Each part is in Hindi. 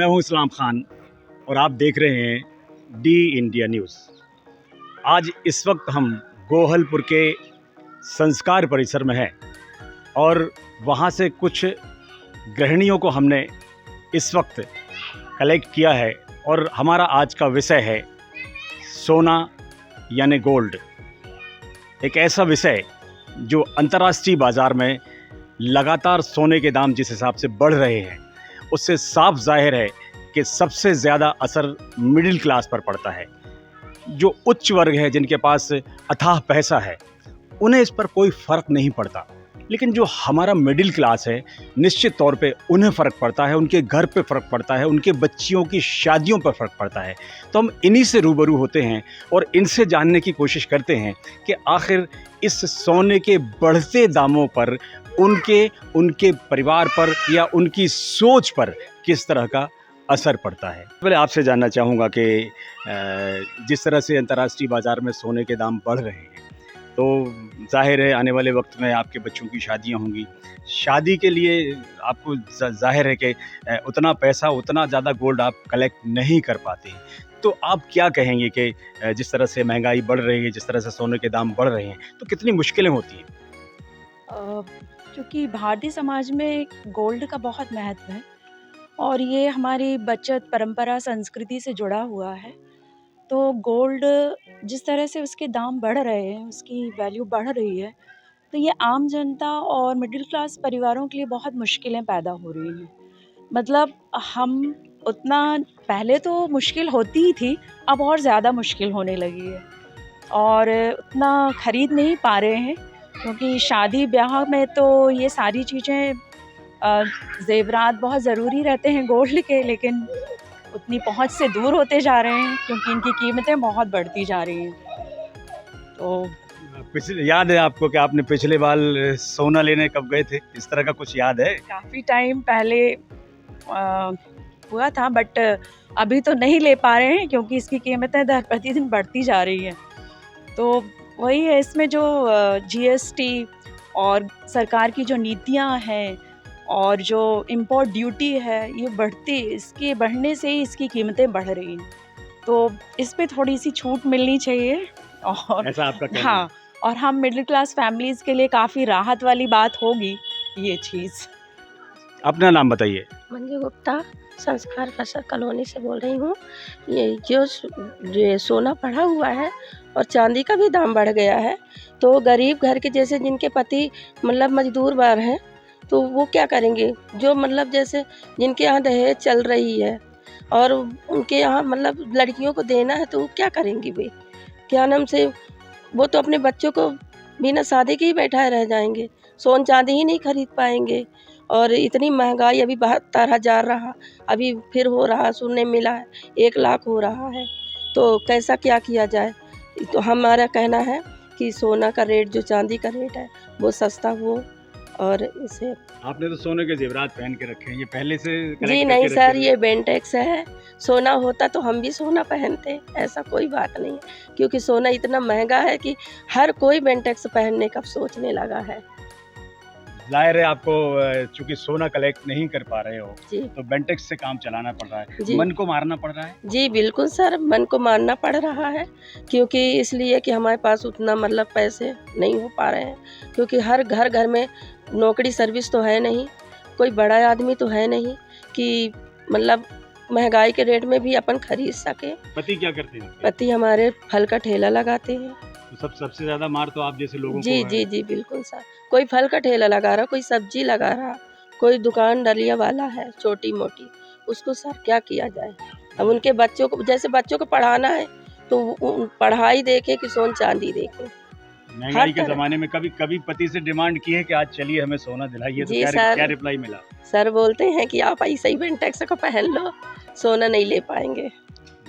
मैं हूं इस्लाम खान और आप देख रहे हैं डी इंडिया न्यूज़। आज इस वक्त हम गोहलपुर के संस्कार परिसर में हैं और वहां से कुछ गृहिणियों को हमने इस वक्त कलेक्ट किया है और हमारा आज का विषय है सोना यानी गोल्ड। एक ऐसा विषय जो अंतर्राष्ट्रीय बाज़ार में लगातार सोने के दाम जिस हिसाब से बढ़ रहे हैं उससे साफ जाहिर है कि सबसे ज़्यादा असर मिडिल क्लास पर पड़ता है। जो उच्च वर्ग है, जिनके पास अथाह पैसा है, उन्हें इस पर कोई फ़र्क नहीं पड़ता, लेकिन जो हमारा मिडिल क्लास है निश्चित तौर पे उन्हें फ़र्क पड़ता है, उनके घर पे फ़र्क पड़ता है, उनके बच्चियों की शादियों पर फ़र्क पड़ता है। तो हम इन्हीं से रूबरू होते हैं और इनसे जानने की कोशिश करते हैं कि आखिर इस सोने के बढ़ते दामों पर उनके परिवार पर या उनकी सोच पर किस तरह का असर पड़ता है। पहले आपसे जानना चाहूँगा कि जिस तरह से अंतर्राष्ट्रीय बाज़ार में सोने के दाम बढ़ रहे हैं तो जाहिर है आने वाले वक्त में आपके बच्चों की शादियां होंगी। शादी के लिए आपको जाहिर है कि उतना पैसा, उतना ज़्यादा गोल्ड आप कलेक्ट नहीं कर पाते। तो आप क्या कहेंगे कि जिस तरह से महंगाई बढ़ रही है, जिस तरह से सोने के दाम बढ़ रहे हैं, तो कितनी मुश्किलें होती हैं? क्योंकि भारतीय समाज में गोल्ड का बहुत महत्व है और ये हमारी बचत परंपरा संस्कृति से जुड़ा हुआ है। तो गोल्ड जिस तरह से उसके दाम बढ़ रहे हैं, उसकी वैल्यू बढ़ रही है, तो ये आम जनता और मिडिल क्लास परिवारों के लिए बहुत मुश्किलें पैदा हो रही हैं। मतलब हम उतना पहले तो मुश्किल होती ही थी, अब और ज़्यादा मुश्किल होने लगी है और उतना खरीद नहीं पा रहे हैं क्योंकि शादी ब्याह में तो ये सारी चीज़ें ज़ेवरात बहुत ज़रूरी रहते हैं गोल्ड के, लेकिन उतनी पहुंच से दूर होते जा रहे हैं क्योंकि इनकी कीमतें बहुत बढ़ती जा रही हैं। तो पिछले याद है आपको कि आपने पिछले बार सोना लेने कब गए थे? इस तरह का कुछ याद है? काफ़ी टाइम पहले हुआ था, बट अभी तो नहीं ले पा रहे हैं क्योंकि इसकी कीमतें दर प्रतिदिन बढ़ती जा रही हैं। तो वही है, इसमें जो जीएसटी और सरकार की जो नीतियां हैं और जो इम्पोर्ट ड्यूटी है, ये इसके बढ़ने से ही इसकी कीमतें बढ़ रही हैं। तो इस पे थोड़ी सी छूट मिलनी चाहिए और ऐसा आपका कहना है? हाँ, और हम मिडिल क्लास फैमिलीज़ के लिए काफ़ी राहत वाली बात होगी ये चीज़। अपना नाम बताइए। मंजू गुप्ता संस्कार प्रसाद कॉलोनी से बोल रही हूँ। ये सोना बढ़ा हुआ है और चांदी का भी दाम बढ़ गया है, तो गरीब घर के जैसे जिनके पति मतलब मजदूर बार हैं, तो वो क्या करेंगे? जो मतलब जैसे जिनके यहाँ दहेज चल रही है और उनके यहाँ मतलब लड़कियों को देना है, तो वो क्या करेंगी वे? क्या नाम से वो तो अपने बच्चों को बिना शादी के ही बैठाए रह जाएंगे, सोन चांदी ही नहीं खरीद पाएंगे। और इतनी महंगाई अभी 72,000 रहा, अभी फिर हो रहा, सुनने मिला है 1 लाख हो रहा है, तो कैसा क्या किया जाए? तो हमारा कहना है कि सोना का रेट जो चांदी का रेट है वो सस्ता हो और इसे। आपने तो सोने के जेवरात पहन के रखे हैं, ये पहले से कलेक्ट जी करके नहीं रखे सर, थे? ये बेंटेक्स है। सोना होता तो हम भी सोना पहनते, ऐसा कोई बात नहीं है, क्योंकि सोना इतना महंगा है कि हर कोई बेंटेक्स पहनने का सोचने लगा है। जाहिर है आपको चूंकि सोना कलेक्ट नहीं कर पा रहे हो जी तो बेंटेक्स से काम चलाना पड़ रहा है, जी मन को मारना पड़ रहा है। जी बिल्कुल सर, मन को मारना पड़ रहा है, क्योंकि इसलिए कि हमारे पास उतना मतलब पैसे नहीं हो पा रहे हैं, क्योंकि हर घर में नौकरी सर्विस तो है नहीं, कोई बड़ा आदमी तो है नहीं कि मतलब महंगाई के रेट में भी अपन खरीद सके। पति क्या करते हैं? पति हमारे फल का ठेला लगाते हैं। तो सबसे ज्यादा मार तो आप जैसे लोगों को जी है। जी जी बिल्कुल सर, कोई फल का ठेला लगा रहा, कोई सब्जी लगा रहा, कोई दुकान डलिया वाला है छोटी मोटी, उसको सर क्या किया जाए? अब उनके बच्चों को, जैसे बच्चों को पढ़ाना है तो पढ़ाई देखे कि सोन चांदी देखे। महंगाई के जमाने में कभी कभी पति से डिमांड की है कि आज चलिए हमें सोना दिलाइए, तो जी क्या सर, रिप्लाई मिला? सर बोलते हैं कि आप ऐसे ही बेंटेक्स को पहन लो, सोना नहीं ले पाएंगे।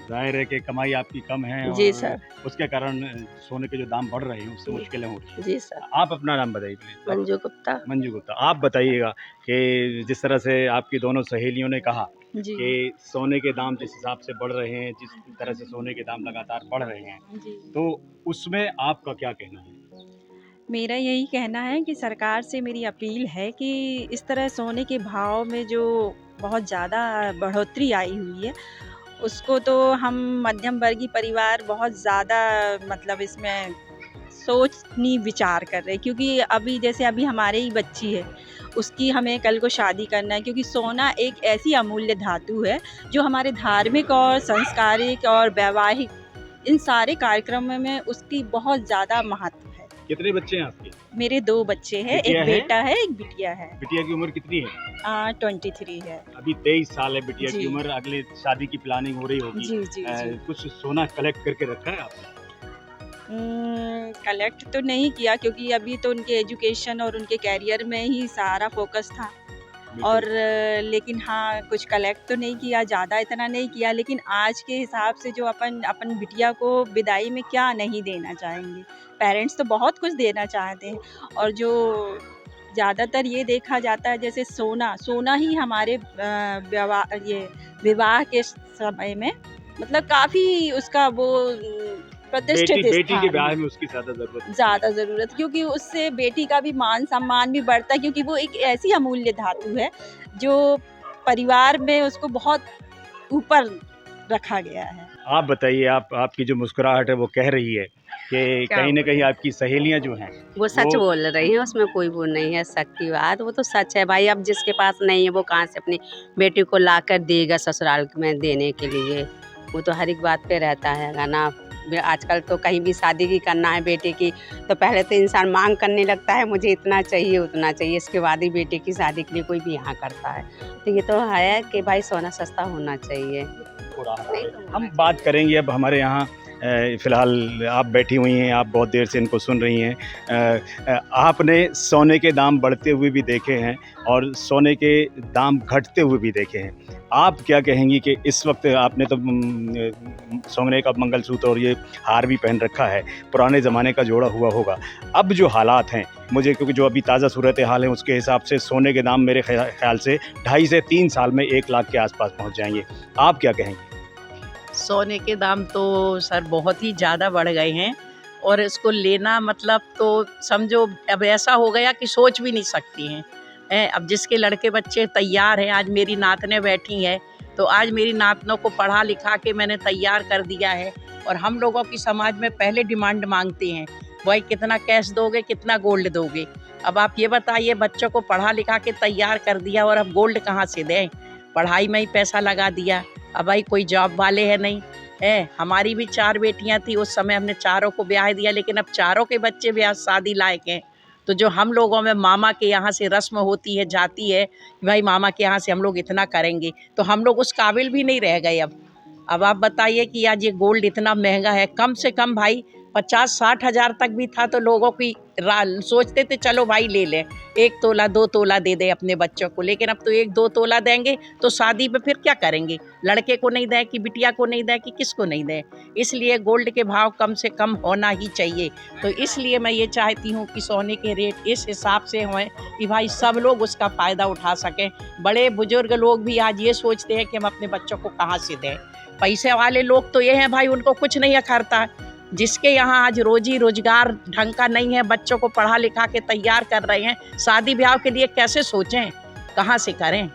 जाहिर है कि कमाई आपकी कम है जी और सर। उसके कारण सोने के जो दाम बढ़ रहे हैं उससे मुश्किलें हो रही हैं। जी सर। आप अपना नाम बताइए प्लीज। मंजू गुप्ता। मंजू गुप्ता, आप बताइएगा कि जिस तरह से आपकी दोनों सहेलियों ने कहा जी कि सोने के दाम जिस हिसाब से बढ़ रहे हैं, जिस तरह से सोने के दाम लगातार बढ़ रहे हैं, जी, तो उसमें आपका क्या कहना है? मेरा यही कहना है कि सरकार से मेरी अपील है कि इस तरह सोने के भाव में जो बहुत ज़्यादा बढ़ोतरी आई हुई है, उसको तो हम मध्यम वर्गीय परिवार बहुत ज़्यादा मतलब इसमें सोचनी विचार कर रहे हैं, क्योंकि अभी हमारे ही बच्ची है, उसकी हमें कल को शादी करना है, क्योंकि सोना एक ऐसी अमूल्य धातु है जो हमारे धार्मिक और सांस्कृतिक और वैवाहिक इन सारे कार्यक्रमों में उसकी बहुत ज़्यादा महत्व है। कितने बच्चे हैं आपके? मेरे 2 बच्चे हैं, बिटिया एक है? बेटा है, एक बिटिया है। बिटिया की उम्र कितनी है? 23 है। अभी 23 साल है बिटिया की जी। उम्र, अगले शादी की प्लानिंग हो रही होगी। जी, जी, जी। कुछ सोना कलेक्ट करके रखा है आपने? कलेक्ट तो नहीं किया, क्योंकि अभी तो उनके एजुकेशन और उनके करियर में ही सारा फोकस था। बिल्कुल। और लेकिन हाँ, कुछ कलेक्ट तो नहीं किया, ज़्यादा इतना नहीं किया, लेकिन आज के हिसाब से जो अपन बिटिया को विदाई में क्या नहीं देना चाहेंगे। पेरेंट्स तो बहुत कुछ देना चाहते हैं, और जो ज़्यादातर ये देखा जाता है जैसे सोना ही हमारे विवाह के समय में मतलब काफ़ी उसका वो प्रतिष्ठित बेटी के स्थान ब्याह है। में उसकी ज़्यादा ज़रूरत है। ज़्यादा ज़रूरत, क्योंकि उससे बेटी का भी मान सम्मान भी बढ़ता है, क्योंकि वो एक ऐसी अमूल्य धातु है जो परिवार में उसको बहुत ऊपर रखा गया है। आप बताइए, आपकी जो मुस्कुराहट है वो कह रही है कि क्या कहीं न बोले? कहीं आपकी सहेलियाँ जो हैं वो सच वो बोल रही है, उसमें कोई वो नहीं है शक की बात, वो तो सच है भाई। अब जिसके पास नहीं है वो कहाँ से अपनी बेटी को ला कर देगा ससुराल में देने के लिए। वो तो हर एक बात पे रहता है ना। आजकल तो कहीं भी शादी की करना है बेटे की, तो पहले तो इंसान मांग करने लगता है मुझे इतना चाहिए उतना चाहिए, इसके बाद ही बेटे की शादी के लिए कोई भी यहाँ करता है। तो ये तो है कि भाई सोना सस्ता होना चाहिए। हम बात करेंगे अब हमारे यहाँ फ़िलहाल आप बैठी हुई हैं, आप बहुत देर से इनको सुन रही हैं। आपने सोने के दाम बढ़ते हुए भी देखे हैं और सोने के दाम घटते हुए भी देखे हैं। आप क्या कहेंगी कि इस वक्त आपने तो सोने का मंगलसूत्र और ये हार भी पहन रखा है, पुराने ज़माने का जोड़ा हुआ होगा। अब जो हालात हैं, मुझे क्योंकि जो अभी ताज़ा सूरत हाल है उसके हिसाब से सोने के दाम मेरे ख़्याल से 2.5 से 3 साल में 1 लाख के आसपास पहुँच जाएंगे। आप क्या कहेंगी? सोने के दाम तो सर बहुत ही ज़्यादा बढ़ गए हैं, और इसको लेना मतलब तो समझो अब ऐसा हो गया कि सोच भी नहीं सकती हैं। अब जिसके लड़के बच्चे तैयार हैं, आज मेरी नातनें बैठी हैं, तो आज मेरी नातनों को पढ़ा लिखा के मैंने तैयार कर दिया है। और हम लोगों की समाज में पहले डिमांड मांगते हैं, भाई कितना कैश दोगे, कितना गोल्ड दोगे। अब आप ये बताइए, बच्चों को पढ़ा लिखा के तैयार कर दिया और अब गोल्ड कहाँ से दें? पढ़ाई में ही पैसा लगा दिया। अब भाई कोई जॉब वाले हैं नहीं है। हमारी भी 4 बेटियां थी, उस समय हमने चारों को ब्याह दिया, लेकिन अब चारों के बच्चे ब्याह शादी लायक हैं। तो जो हम लोगों में मामा के यहाँ से रस्म होती है जाती है, भाई मामा के यहाँ से हम लोग इतना करेंगे, तो हम लोग उस काबिल भी नहीं रह गए। अब आप बताइए कि आज ये गोल्ड इतना महंगा है। कम से कम भाई 50-60 हज़ार तक भी था तो लोगों की सोचते थे चलो भाई ले लें, 1 तोला 2 तोला दे दे अपने बच्चों को। लेकिन अब तो 1-2 तोला देंगे तो शादी पे फिर क्या करेंगे? लड़के को नहीं दें कि बिटिया को नहीं दें कि किसको नहीं दें? इसलिए गोल्ड के भाव कम से कम होना ही चाहिए। तो इसलिए मैं ये चाहती हूँ कि सोने के रेट इस हिसाब से हों कि भाई सब लोग उसका फ़ायदा उठा सकें। बड़े बुजुर्ग लोग भी आज ये सोचते हैं कि हम अपने बच्चों को कहाँ से दें। पैसे वाले लोग तो ये हैं भाई, उनको कुछ नहीं अखरता। जिसके यहाँ आज रोजी रोजगार ढंग का नहीं है, बच्चों को पढ़ा लिखा के तैयार कर रहे हैं, शादी ब्याह के लिए कैसे सोचें, कहाँ से करें?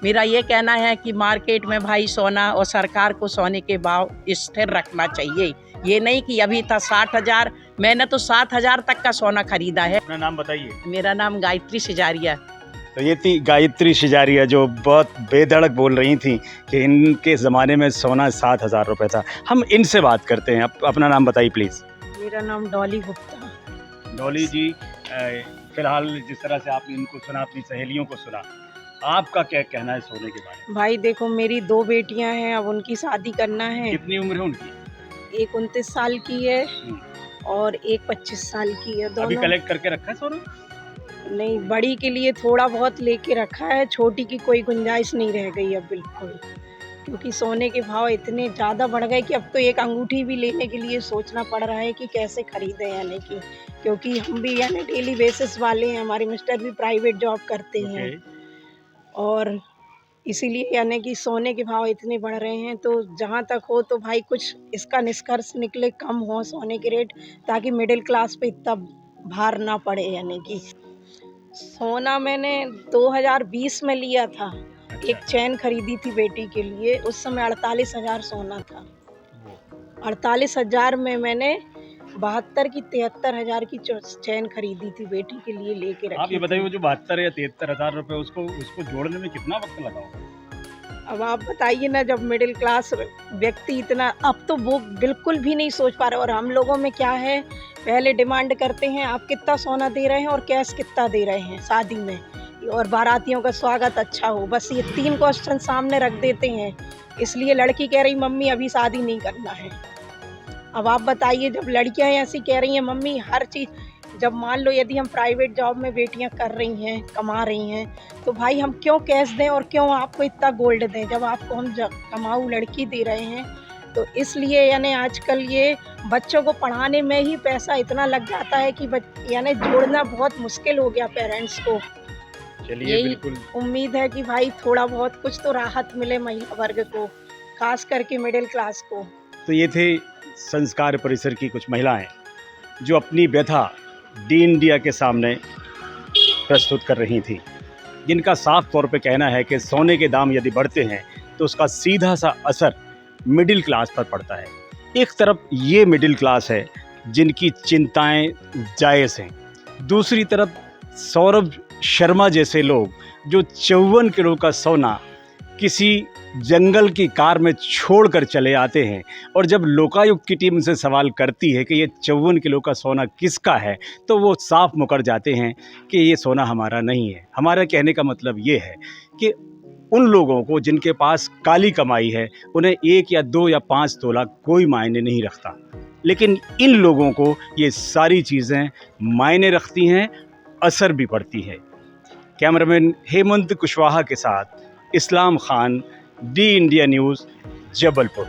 मेरा ये कहना है कि मार्केट में भाई सोना और सरकार को सोने के भाव स्थिर रखना चाहिए। ये नहीं कि अभी था 60 हज़ार, मैंने तो 7 हज़ार तक का सोना खरीदा है। अपना नाम बताइए। मेरा नाम गायत्री सिजारिया। तो ये थी गायत्री सिजारिया जो बहुत बेधड़क बोल रही थी कि इनके ज़माने में सोना 7,000 रुपये था। हम इनसे बात करते हैं। अपना नाम बताइए प्लीज़। मेरा नाम डॉली गुप्ता। डॉली जी, फ़िलहाल जिस तरह से आपने इनको सुना, अपनी सहेलियों को सुना, आपका क्या कहना है सोने के बारे में? भाई देखो, मेरी 2 बेटियां हैं, अब उनकी शादी करना है। कितनी उम्र है उनकी? एक 29 साल की है और एक 25 साल की है। अभी दोनों कलेक्ट करके रखा है सोना? नहीं, बड़ी के लिए थोड़ा बहुत लेके रखा है, छोटी की कोई गुंजाइश नहीं रह गई अब बिल्कुल, क्योंकि सोने के भाव इतने ज़्यादा बढ़ गए कि अब तो एक अंगूठी भी लेने के लिए सोचना पड़ रहा है कि कैसे खरीदें, यानी कि क्योंकि हम भी यानी डेली बेसिस वाले हैं, हमारे मिस्टर भी प्राइवेट जॉब करते हैं और इसीलिए यानी कि सोने के भाव इतने बढ़ रहे हैं। तो जहाँ तक हो तो भाई कुछ इसका निष्कर्ष निकले, कम हो सोने के रेट, ताकि मिडिल क्लास पे इतना भार ना पड़े। यानी कि सोना मैंने 2020 में लिया था एक चैन खरीदी थी बेटी के लिए, उस समय 48,000 सोना था। 48,000 में मैंने 72 की 73,000 की चैन खरीदी थी बेटी के लिए, लेके रखी आप ये बताइए, थी। वो जो 72 या 73,000 रुपए उसको जोड़ने में कितना वक्त लगा होगा? अब आप बताइए ना, जब मिडिल क्लास व्यक्ति इतना, अब तो वो बिल्कुल भी नहीं सोच पा रहे। और हम लोगों में क्या है, पहले डिमांड करते हैं आप कितना सोना दे रहे हैं और कैश कितना दे रहे हैं शादी में, और बारातियों का स्वागत अच्छा हो, बस ये 3 क्वेश्चन सामने रख देते हैं। इसलिए लड़की कह रही मम्मी अभी शादी नहीं करना है। अब आप बताइए, जब लड़कियां ऐसी कह रही हैं मम्मी हर चीज़, जब मान लो यदि हम प्राइवेट जॉब में बेटियां कर रही हैं, कमा रही हैं, तो भाई हम क्यों कैश दें और क्यों आपको इतना गोल्ड दें जब आपको हम कमाऊ लड़की दे रहे हैं। तो इसलिए यानी आजकल ये बच्चों को पढ़ाने में ही पैसा इतना लग जाता है कि यानी जोड़ना बहुत मुश्किल हो गया पेरेंट्स को। चलिए, यही बिल्कुल उम्मीद है कि भाई थोड़ा बहुत कुछ तो राहत मिले महिला वर्ग को, खास करके मिडिल क्लास को। तो ये थे संस्कार परिसर की कुछ महिलाएं जो अपनी व्यथा डी इंडिया के सामने प्रस्तुत कर रही थी, जिनका साफ तौर पे कहना है कि सोने के दाम यदि बढ़ते हैं तो उसका सीधा सा असर मिडिल क्लास पर पड़ता है। एक तरफ ये मिडिल क्लास है जिनकी चिंताएं जायज़ हैं, दूसरी तरफ सौरभ शर्मा जैसे लोग जो 54 किलो का सोना किसी जंगल की कार में छोड़कर चले आते हैं, और जब लोकायुक्त की टीम उनसे सवाल करती है कि ये 54 किलो का सोना किसका है, तो वो साफ मुकर जाते हैं कि ये सोना हमारा नहीं है। हमारा कहने का मतलब ये है कि उन लोगों को जिनके पास काली कमाई है, उन्हें 1 या 2 या 5 तोला कोई मायने नहीं रखता, लेकिन इन लोगों को ये सारी चीज़ें मायने रखती हैं, असर भी पड़ती है। कैमरामैन हेमंत कुशवाहा के साथ Islam Khan, the India News, Jabalpur.